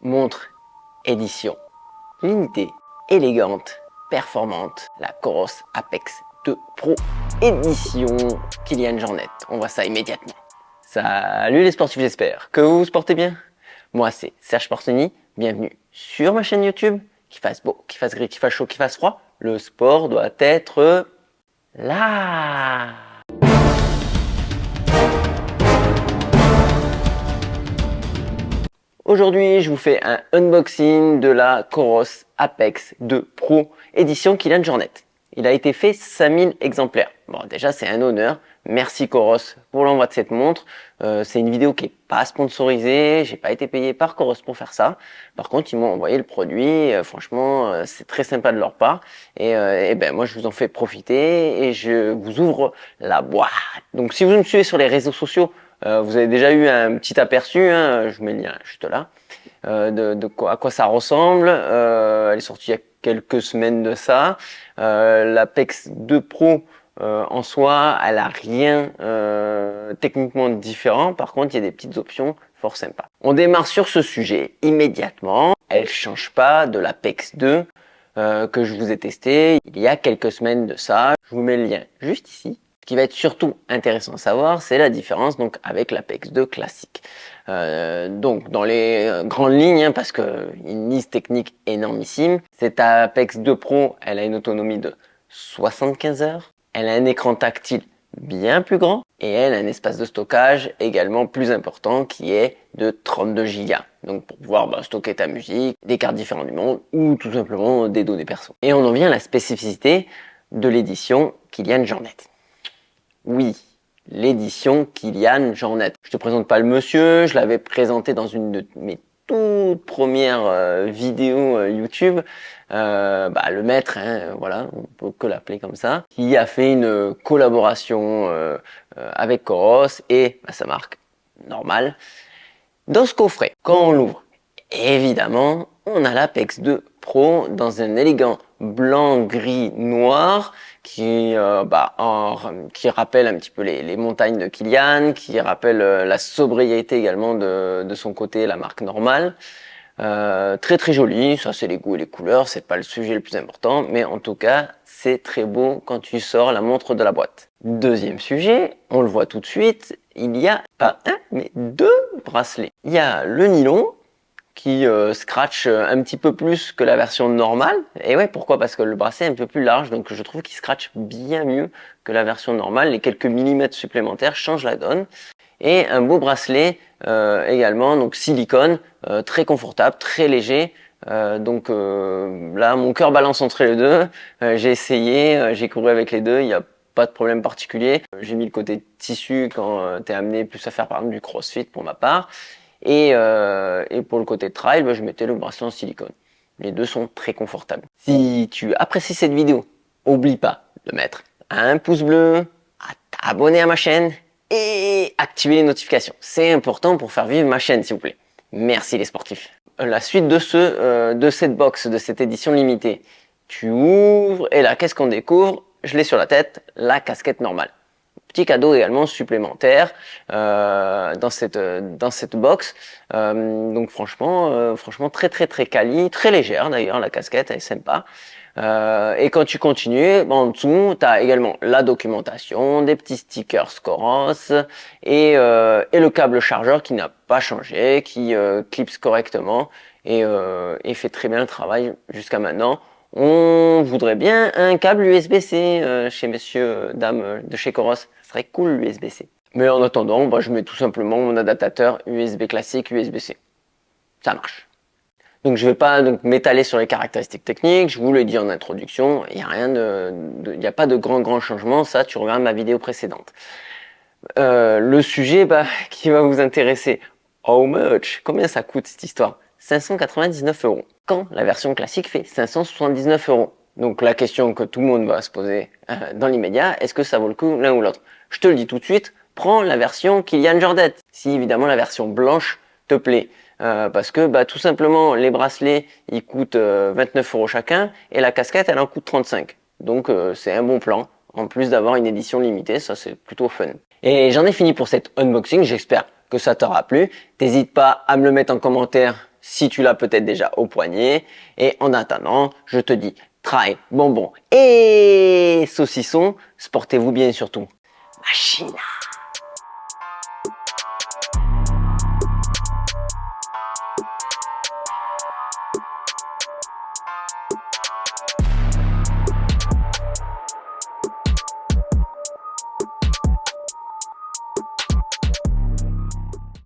Montre édition limitée, élégante, performante, la Coros Apex 2 Pro édition Kylian Jornet. On voit ça immédiatement. Salut les sportifs, j'espère que vous vous portez bien. Moi c'est Serge Porceni, bienvenue sur ma chaîne YouTube. Qu'il fasse beau, qu'il fasse gris, qu'il fasse chaud, qu'il fasse froid, le sport doit être là. Aujourd'hui, je vous fais un unboxing de la Coros Apex 2 Pro édition Kylian Jornet. Il a été fait 5000 exemplaires. Bon, déjà, c'est un honneur. Merci Coros pour l'envoi de cette montre. C'est une vidéo qui est pas sponsorisée. J'ai pas été payé par Coros pour faire ça. Par contre, ils m'ont envoyé le produit. Franchement, c'est très sympa de leur part. Et ben, moi, je vous en fais profiter et je vous ouvre la boîte. Donc, si vous me suivez sur les réseaux sociaux, vous avez déjà eu un petit aperçu, hein, je vous mets le lien juste là, à quoi ça ressemble. Elle est sortie il y a quelques semaines de ça. L'Apex 2 Pro en soi, elle a rien techniquement différent. Par contre, il y a des petites options fort sympas. On démarre sur ce sujet immédiatement. Elle change pas de l'Apex 2 que je vous ai testé il y a quelques semaines de ça. Je vous mets le lien juste ici. Ce qui va être surtout intéressant à savoir, c'est la différence donc avec l'Apex 2 classique. Donc dans les grandes lignes, hein, parce que une liste technique énormissime, cette Apex 2 Pro, elle a une autonomie de 75 heures, elle a un écran tactile bien plus grand et elle a un espace de stockage également plus important qui est de 32 Go. Donc pour pouvoir stocker ta musique, des cartes différentes du monde ou tout simplement des données perso. Et on en vient à la spécificité de l'édition Kylian Jornet. Oui, l'édition Kylian Jornet. Je te présente pas le monsieur, je l'avais présenté dans une de mes toutes premières vidéos YouTube. Le maître, hein, voilà, on peut que l'appeler comme ça, qui a fait une collaboration avec Coros et sa marque normale. Dans ce coffret, quand on l'ouvre, évidemment, on a l'Apex 2 Pro dans un élégant blanc, gris, noir qui rappelle un petit peu les montagnes de Kylian, qui rappelle la sobriété également de son côté, la marque normale. Très très joli, ça c'est les goûts et les couleurs, c'est pas le sujet le plus important, mais en tout cas c'est très beau quand tu sors la montre de la boîte. Deuxième sujet, on le voit tout de suite, il y a pas un mais deux bracelets. Il y a le nylon qui scratch un petit peu plus que la version normale. Et ouais, pourquoi? Parce que le bracelet est un peu plus large, donc je trouve qu'il scratch bien mieux que la version normale. Les quelques millimètres supplémentaires changent la donne. Et un beau bracelet également, donc silicone, très confortable, très léger. Là, mon cœur balance entre les deux. J'ai essayé, j'ai couru avec les deux, il n'y a pas de problème particulier. J'ai mis le côté tissu quand tu es amené plus à faire par exemple du crossfit pour ma part. Et pour le côté trail, je mettais le bracelet en silicone. Les deux sont très confortables. Si tu apprécies cette vidéo, oublie pas de mettre un pouce bleu, à t'abonner à ma chaîne et activer les notifications. C'est important pour faire vivre ma chaîne, s'il vous plaît. Merci les sportifs. La suite de cette box, de cette édition limitée. Tu ouvres et là, qu'est-ce qu'on découvre? Je l'ai sur la tête, la casquette normale. Petit cadeau également supplémentaire dans cette box. Donc franchement très très très quali, très légère d'ailleurs la casquette, elle est sympa. Et quand tu continues, en dessous, tu as également la documentation, des petits stickers Coros et le câble chargeur qui n'a pas changé, qui clipse correctement et fait très bien le travail jusqu'à maintenant. On voudrait bien un câble USB-C chez messieurs, dames de chez Coros. Ça serait cool l'USB-C. Mais en attendant, je mets tout simplement mon adaptateur USB classique USB-C. Ça marche. Donc je vais pas m'étaler sur les caractéristiques techniques. Je vous l'ai dit en introduction, il n'y a pas de grand changement. Ça, tu regardes ma vidéo précédente. Le sujet qui va vous intéresser. How much? Combien ça coûte cette histoire? 599 €. Quand la version classique fait 579 €. Donc la question que tout le monde va se poser dans l'immédiat, est-ce que ça vaut le coup l'un ou l'autre? Je te le dis tout de suite, prends la version Kylian Jornet. Si évidemment la version blanche te plaît. Parce que tout simplement les bracelets ils coûtent 29 € chacun et la casquette elle en coûte 35. Donc c'est un bon plan. En plus d'avoir une édition limitée, ça c'est plutôt fun. Et j'en ai fini pour cet unboxing, j'espère que ça t'aura plu. N'hésite pas à me le mettre en commentaire si tu l'as peut-être déjà au poignet. Et en attendant, je te dis trail, bonbon et saucisson, sportez-vous bien surtout. Machina!